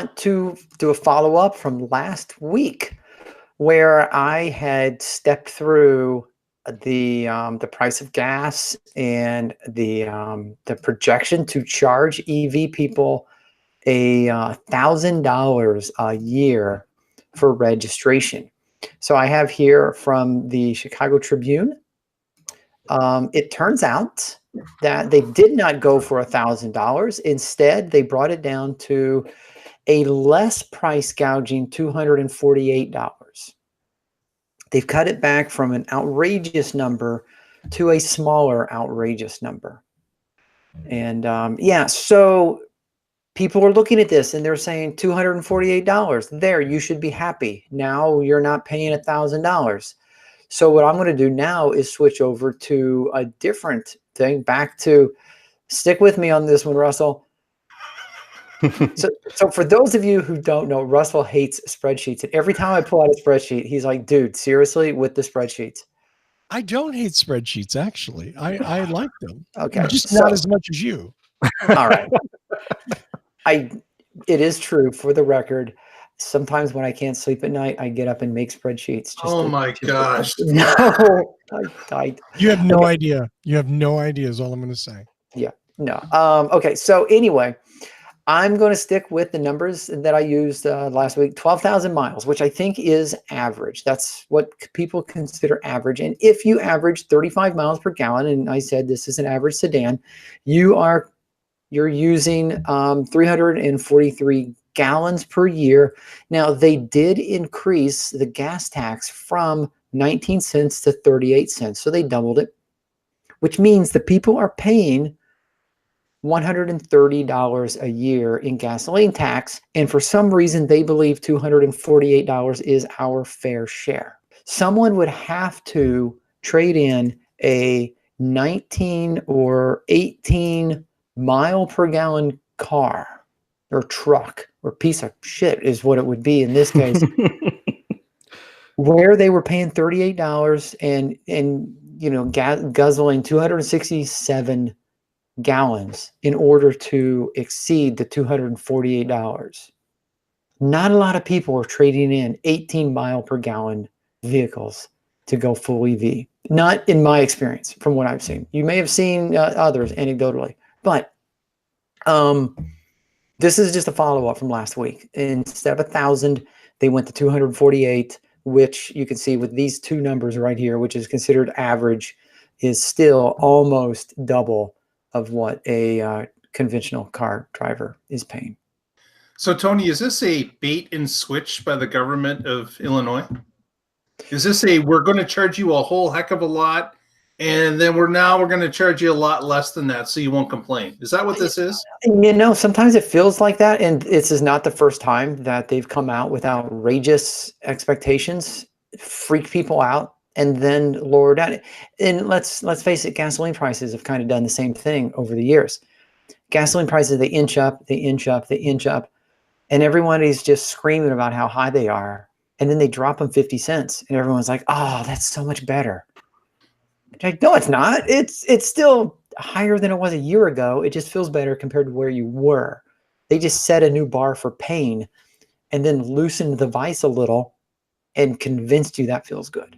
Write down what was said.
want to do a follow-up from last week where I had stepped through the price of gas and the projection to charge EV people $1,000 a year for registration. So I have here from the Chicago Tribune. It turns out that they did not go for $1,000. Instead, they brought it down to a less price gouging $248. They've cut it back from an outrageous number to a smaller outrageous number. And yeah, so people are looking at this and they're saying $248. There, you should be happy. Now you're not paying $1,000. So what I'm going to do now is switch over to a different thing, back to, stick with me on this one, Russell. So for those of you who don't know, Russell hates spreadsheets. And every time I pull out a spreadsheet, he's like, dude, seriously, with the spreadsheets? I don't hate spreadsheets, actually. I like them. Okay. Just not as much as you. All right. It is true, for the record, sometimes when I can't sleep at night, I get up and make spreadsheets. Oh my gosh. No. You have no idea. You have no idea is all I'm going to say. Yeah. No. Okay. So anyway, I'm going to stick with the numbers that I used last week, 12,000 miles, which I think is average. That's what people consider average. And if you average 35 miles per gallon, and I said this is an average sedan, you're using 343 gallons per year. Now, they did increase the gas tax from 19 cents to 38 cents. So they doubled it, which means the people are paying $130 a year in gasoline tax. And for some reason, they believe $248 is our fair share. Someone would have to trade in a 19 or 18 mile per gallon car or truck or piece of shit is what it would be in this case, where they were paying $38 and guzzling 267 gallons in order to exceed the $248. Not a lot of people are trading in 18 mile per gallon vehicles to go full EV. Not in my experience, from what I've seen. You may have seen others anecdotally, but this is just a follow-up from last week. Instead of 1,000, they went to 248, which you can see with these two numbers right here, which is considered average, is still almost double of what a conventional car driver is paying. So, Tony, is this a bait and switch by the government of Illinois? Is this we're going to charge you a whole heck of a lot, and then we're going to charge you a lot less than that so you won't complain? Is that what this is? Sometimes it feels like that, and this is not the first time that they've come out with outrageous expectations, freak people out, and then lower down. And let's face it, gasoline prices have kind of done the same thing over the years. Gasoline prices, they inch up, they inch up, they inch up, and everybody's just screaming about how high they are. And then they drop them 50 cents, and everyone's like, oh, that's so much better. Like, no, it's not. It's still higher than it was a year ago. It just feels better compared to where you were. They just set a new bar for pain and then loosened the vice a little and convinced you that feels good.